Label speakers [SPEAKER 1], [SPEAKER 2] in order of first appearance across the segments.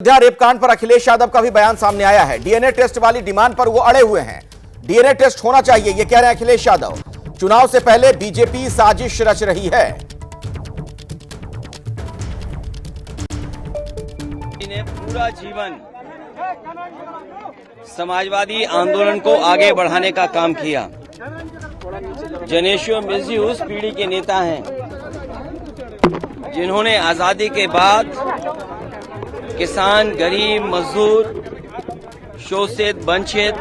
[SPEAKER 1] अयोध्या रेपकांड पर अखिलेश यादव का भी बयान सामने आया है। डीएनए टेस्ट वाली डिमांड पर वो अड़े हुए हैं। डीएनए टेस्ट होना चाहिए, ये कह रहे हैं अखिलेश यादव। चुनाव से पहले बीजेपी साजिश रच रही है।
[SPEAKER 2] ने पूरा जीवन समाजवादी आंदोलन को आगे बढ़ाने का काम किया। जनेश्वर मिर्जी उस पीढ़ी के नेता हैं जिन्होंने आजादी के बाद किसान, गरीब, मजदूर, शोषित, वंचित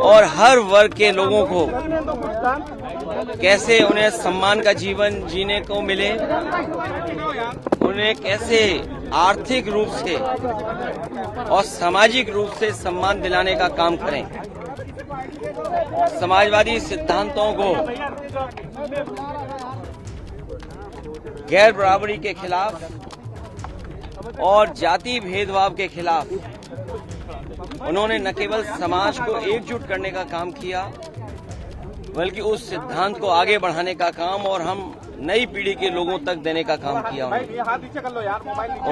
[SPEAKER 2] और हर वर्ग के लोगों को कैसे उन्हें सम्मान का जीवन जीने को मिले, उन्हें कैसे आर्थिक रूप से और सामाजिक रूप से सम्मान दिलाने का काम करें। समाजवादी सिद्धांतों को गैर बराबरी के खिलाफ और जाति भेदभाव के खिलाफ उन्होंने न केवल समाज को एकजुट करने का काम किया, बल्कि उस सिद्धांत को आगे बढ़ाने का काम और हम नई पीढ़ी के लोगों तक देने का काम किया।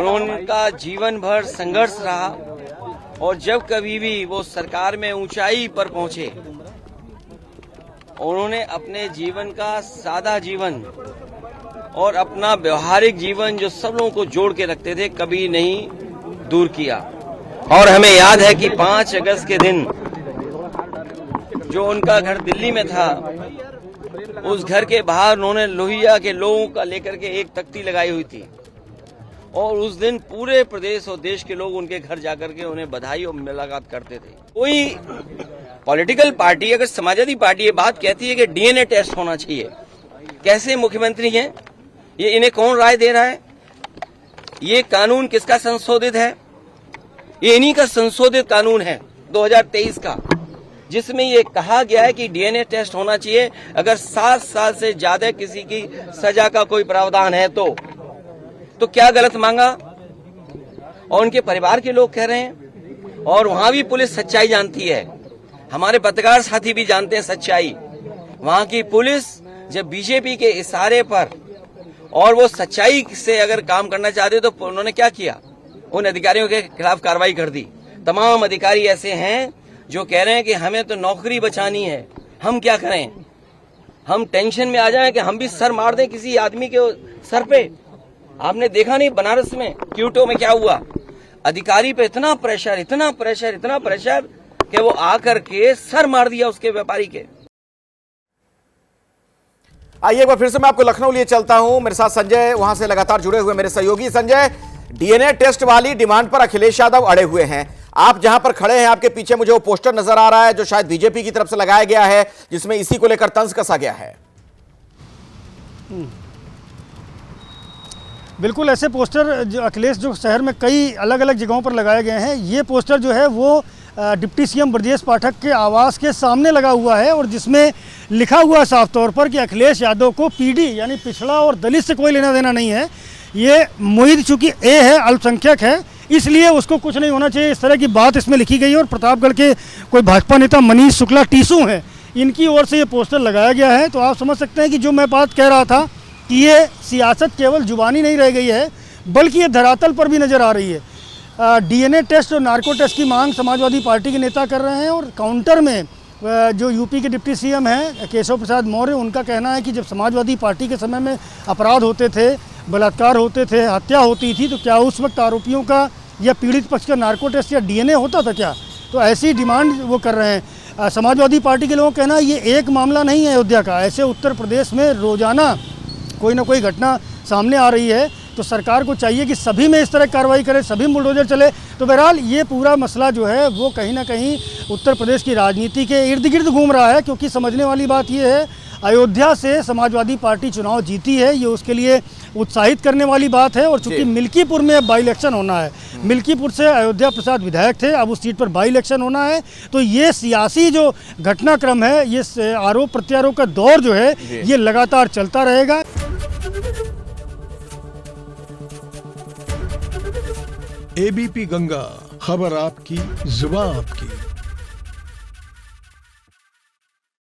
[SPEAKER 2] उनका जीवन भर संघर्ष रहा और जब कभी भी वो सरकार में ऊंचाई पर पहुंचे, उन्होंने अपने जीवन का सादा जीवन और अपना व्यवहारिक जीवन जो सब लोगों को जोड़ के रखते थे, कभी नहीं दूर किया। और हमें याद है कि 5 अगस्त के दिन जो उनका घर दिल्ली में था, उस घर के बाहर उन्होंने लोहिया के लोगों का लेकर के एक तख्ती लगाई हुई थी और उस दिन पूरे प्रदेश और देश के लोग उनके घर जाकर के उन्हें बधाई और मुलाकात करते थे। कोई पॉलिटिकल पार्टी, अगर समाजवादी पार्टी ये बात कहती है कि डीएनए टेस्ट होना चाहिए, कैसे मुख्यमंत्री हैं ये, इन्हें कौन राय दे रहा है? ये कानून किसका संशोधित है? ये इन्हीं का संशोधित कानून है 2023 का, जिसमें ये कहा गया है कि डीएनए टेस्ट होना चाहिए अगर 7 साल से ज्यादा किसी की सजा का कोई प्रावधान है तो क्या गलत मांगा? और उनके परिवार के लोग कह रहे हैं, और वहां भी पुलिस सच्चाई जानती है, हमारे पत्रकार साथी भी जानते हैं सच्चाई। वहां की पुलिस जब बीजेपी के इशारे पर और वो सच्चाई से अगर काम करना चाहते तो उन्होंने क्या किया? उन अधिकारियों के खिलाफ कार्रवाई कर दी। तमाम अधिकारी ऐसे हैं जो कह रहे हैं कि हमें तो नौकरी बचानी है, हम क्या करें? हम टेंशन में आ जाएं कि हम भी सर मार दें किसी आदमी के सर पे। आपने देखा नहीं बनारस में क्यूटो में क्या हुआ? अधिकारी पे इतना प्रेशर कि वो आकर के सर मार दिया उसके व्यापारी के।
[SPEAKER 1] आइए एक बार फिर से मैं आपको लखनऊ लिए चलता हूं। मेरे साथ संजय वहां से लगातार जुड़े हुए मेरे सहयोगी। संजय, डीएनए टेस्ट वाली डिमांड पर अखिलेश यादव अड़े हुए हैं। आप जहां पर खड़े हैं, आपके पीछे मुझे वो पोस्टर नजर आ रहा है जो शायद बीजेपी की तरफ से लगाया गया है, जिसमें इसी को लेकर तंज कसा गया है।
[SPEAKER 3] बिल्कुल ऐसे पोस्टर जो अखिलेश जो शहर में कई अलग अलग जगहों पर लगाए गए हैं। ये पोस्टर जो है वो डिप्टी सीएम ब्रजेश पाठक के आवास के सामने लगा हुआ है और जिसमें लिखा हुआ साफ तौर पर कि अखिलेश यादव को पीडी यानी पिछड़ा और दलित से कोई लेना देना नहीं है। ये मुहित चूंकि ए है, अल्पसंख्यक है, इसलिए उसको कुछ नहीं होना चाहिए, इस तरह की बात इसमें लिखी गई है। और प्रतापगढ़ के कोई भाजपा नेता मनीष शुक्ला टीसू हैं, इनकी ओर से ये पोस्टर लगाया गया है। तो आप समझ सकते हैं कि जो मैं बात कह रहा था कि ये सियासत केवल जुबानी नहीं रह गई है, बल्कि ये धरातल पर भी नज़र आ रही है। डीएनए टेस्ट और नार्को टेस्ट की मांग समाजवादी पार्टी के नेता कर रहे हैं और काउंटर में जो यूपी के डिप्टी सीएम हैं केशव प्रसाद मौर्य, उनका कहना है कि जब समाजवादी पार्टी के समय में अपराध होते थे, बलात्कार होते थे, हत्या होती थी, तो क्या उस वक्त आरोपियों का या पीड़ित पक्ष का नार्को टेस्ट या डीएनए होता था क्या? तो ऐसी डिमांड वो कर रहे हैं। समाजवादी पार्टी के लोगों का कहना है ये एक मामला नहीं है अयोध्या का, ऐसे उत्तर प्रदेश में रोजाना कोई ना कोई घटना सामने आ रही है। तो सरकार को चाहिए कि सभी में इस तरह कार्रवाई करे, सभी बुलडोजर चले। तो बहरहाल ये पूरा मसला जो है वो कहीं ना कहीं उत्तर प्रदेश की राजनीति के इर्द गिर्द घूम रहा है, क्योंकि समझने वाली बात ये है, अयोध्या से समाजवादी पार्टी चुनाव जीती है, ये उसके लिए उत्साहित करने वाली बात है। और चूंकि मिल्कीपुर में अब बाई इलेक्शन होना है, मिल्कीपुर से अयोध्या प्रसाद विधायक थे, अब उस सीट पर बाई इलेक्शन होना है, तो ये सियासी जो घटनाक्रम है, ये आरोप प्रत्यारोप का दौर जो है ये लगातार चलता रहेगा।
[SPEAKER 4] एबीपी गंगा, खबर आपकी, जुबान आपकी।